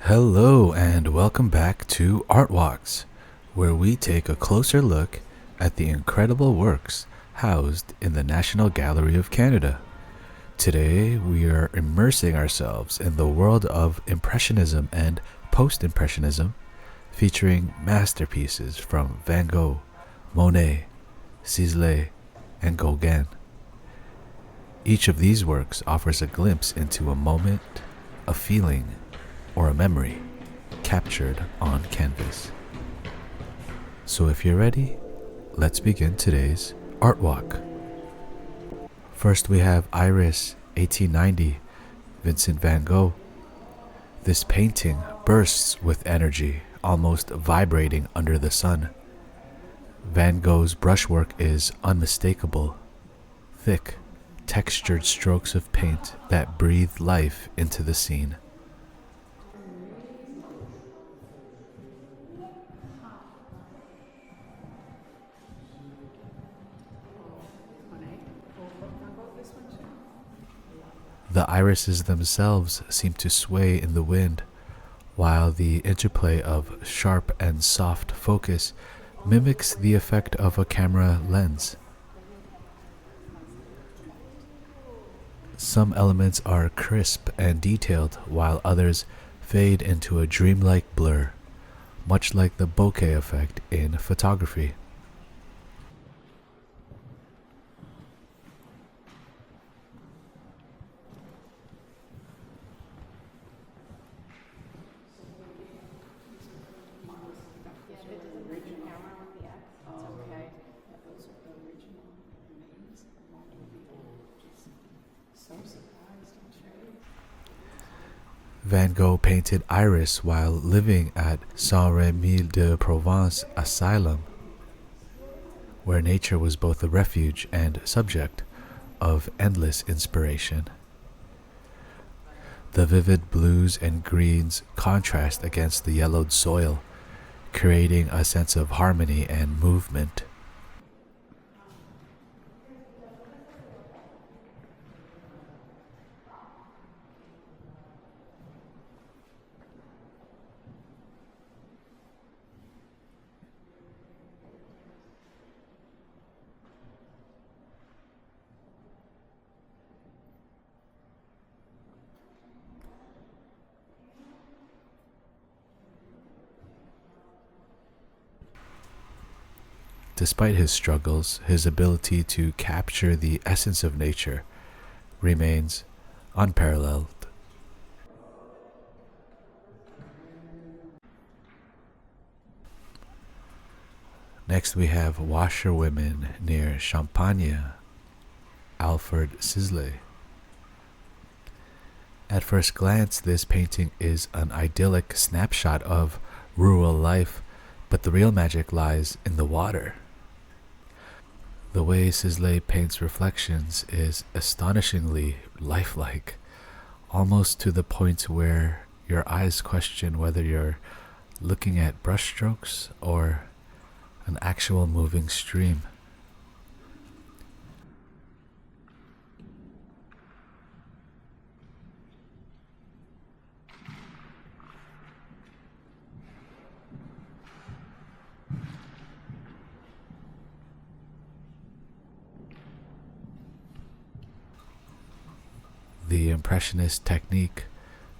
Hello and welcome back to Art Walks, where we take a closer look at the incredible works housed in the National Gallery of Canada. Today we are immersing ourselves in the world of Impressionism and Post-Impressionism, featuring masterpieces from Van Gogh, Monet, Sisley, and Gauguin. Each of these works offers a glimpse into a moment, a feeling, or a memory captured on canvas. So if you're ready, let's begin today's art walk. First we have Iris, 1890, Vincent Van Gogh. This painting bursts with energy, almost vibrating under the sun. Van Gogh's brushwork is unmistakable, thick, textured strokes of paint that breathe life into the scene. The irises themselves seem to sway in the wind, while the interplay of sharp and soft focus mimics the effect of a camera lens. Some elements are crisp and detailed, while others fade into a dreamlike blur, much like the bokeh effect in photography. Van Gogh painted Iris while living at Saint-Rémy-de-Provence Asylum, where nature was both a refuge and subject of endless inspiration. The vivid blues and greens contrast against the yellowed soil, creating a sense of harmony and movement. Despite his struggles, his ability to capture the essence of nature remains unparalleled. Next we have Washerwomen near Champagne, Alfred Sisley. At first glance, this painting is an idyllic snapshot of rural life, but the real magic lies in the water. The way Sisley paints reflections is astonishingly lifelike, almost to the point where your eyes question whether you're looking at brushstrokes or an actual moving stream. The Impressionist technique,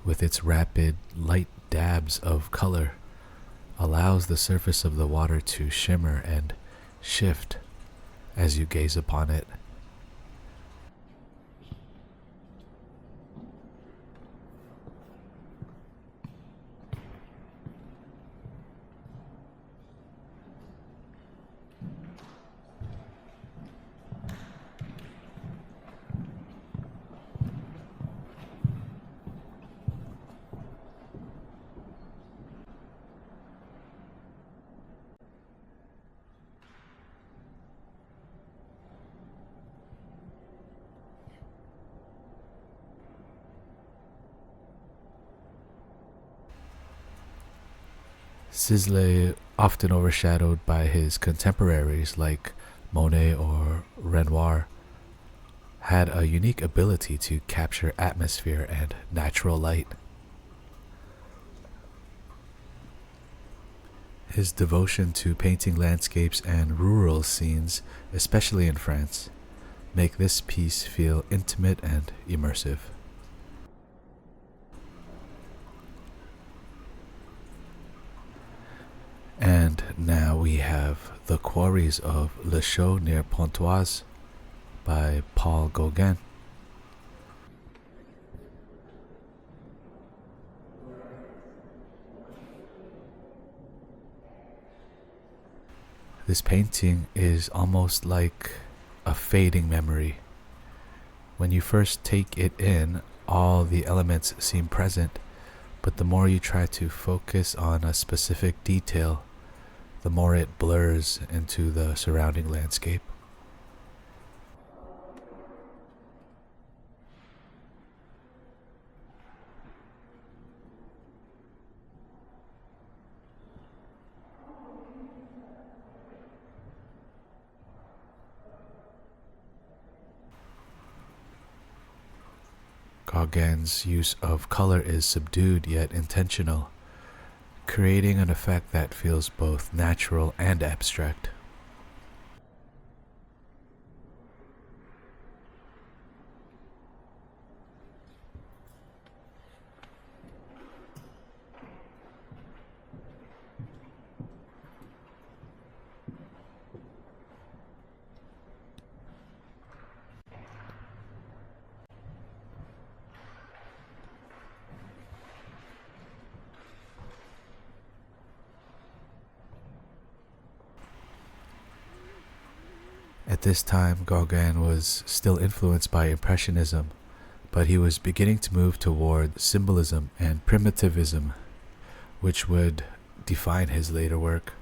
with its rapid, light dabs of color, allows the surface of the water to shimmer and shift as you gaze upon it. Sisley, often overshadowed by his contemporaries like Monet or Renoir, had a unique ability to capture atmosphere and natural light. His devotion to painting landscapes and rural scenes, especially in France, make this piece feel intimate and immersive. And now we have The Quarries of Le Chou near Pontoise by Paul Gauguin. This painting is almost like a fading memory. When you first take it in, all the elements seem present, but the more you try to focus on a specific detail, the more it blurs into the surrounding landscape. Gauguin's use of color is subdued yet intentional, creating an effect that feels both natural and abstract. At this time, Gauguin was still influenced by Impressionism, but he was beginning to move toward symbolism and primitivism, which would define his later work.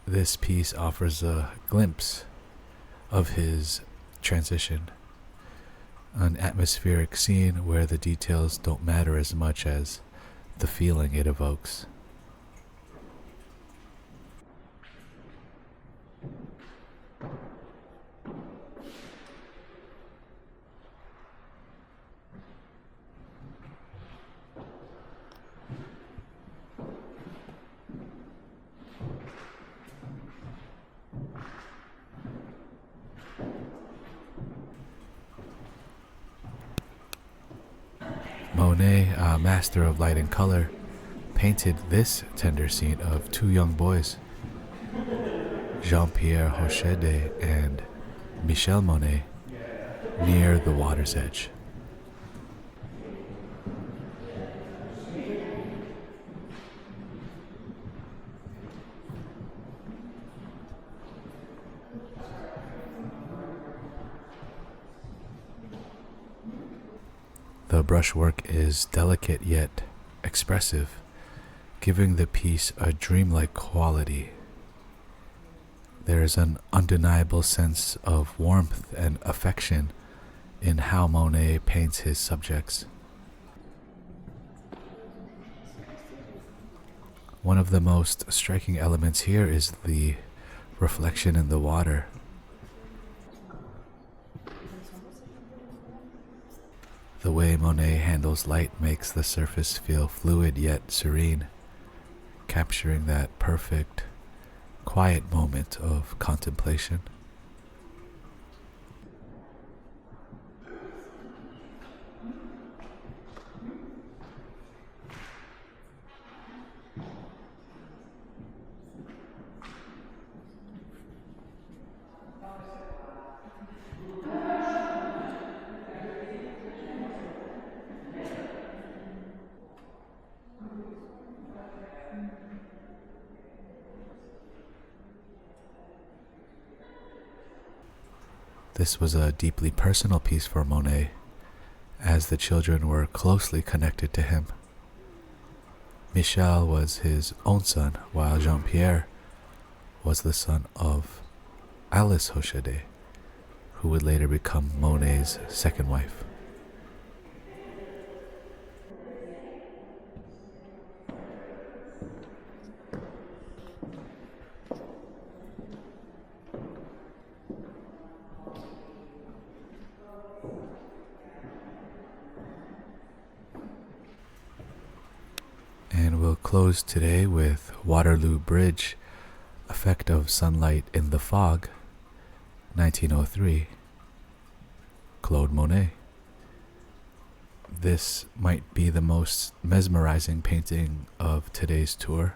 This piece offers a glimpse of his transition, an atmospheric scene where the details don't matter as much as the feeling it evokes. Monet, a master of light and color, painted this tender scene of two young boys, Jean-Pierre Hoschedde and Michel Monet, near the water's edge. The brushwork is delicate yet expressive, giving the piece a dreamlike quality. There is an undeniable sense of warmth and affection in how Monet paints his subjects. One of the most striking elements here is the reflection in the water. The way Monet handles light makes the surface feel fluid yet serene, capturing that perfect, quiet moment of contemplation. This was a deeply personal piece for Monet, as the children were closely connected to him. Michel was his own son, while Jean-Pierre was the son of Alice Hoschedde, who would later become Monet's second wife. And we'll close today with Waterloo Bridge, Effect of Sunlight in the Fog, 1903, Claude Monet. This might be the most mesmerizing painting of today's tour.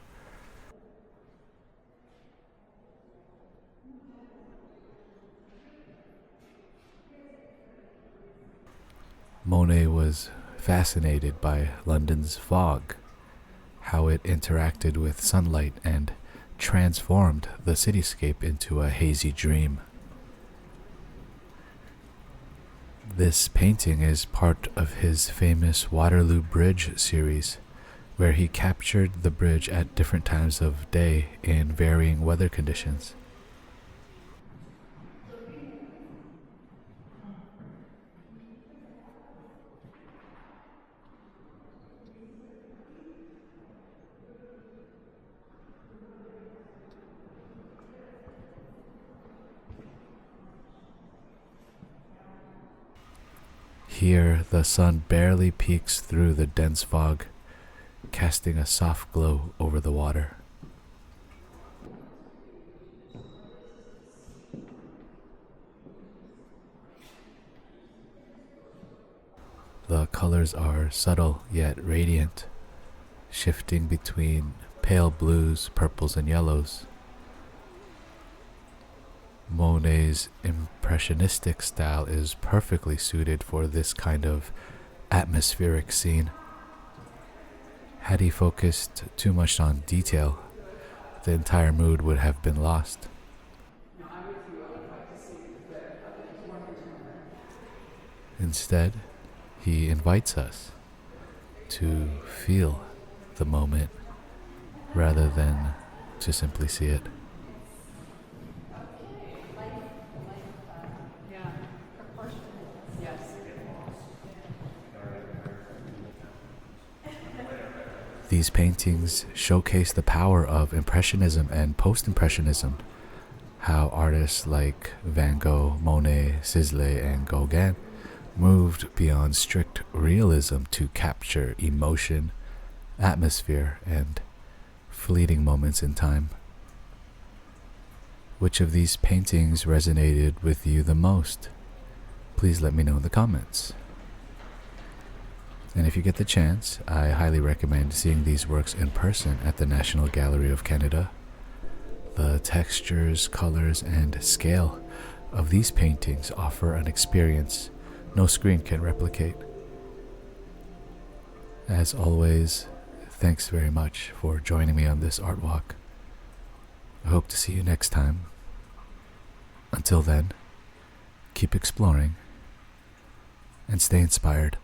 Monet was fascinated by London's fog, how it interacted with sunlight and transformed the cityscape into a hazy dream. This painting is part of his famous Waterloo Bridge series, where he captured the bridge at different times of day in varying weather conditions. Here, the sun barely peeks through the dense fog, casting a soft glow over the water. The colors are subtle yet radiant, shifting between pale blues, purples, and yellows. Monet's impressionistic style is perfectly suited for this kind of atmospheric scene. Had he focused too much on detail, the entire mood would have been lost. Instead, he invites us to feel the moment rather than to simply see it. These paintings showcase the power of Impressionism and Post-Impressionism, how artists like Van Gogh, Monet, Sisley, and Gauguin moved beyond strict realism to capture emotion, atmosphere, and fleeting moments in time. Which of these paintings resonated with you the most? Please let me know in the comments. And if you get the chance, I highly recommend seeing these works in person at the National Gallery of Canada. The textures, colors, and scale of these paintings offer an experience no screen can replicate. As always, thanks very much for joining me on this art walk. I hope to see you next time. Until then, keep exploring and stay inspired.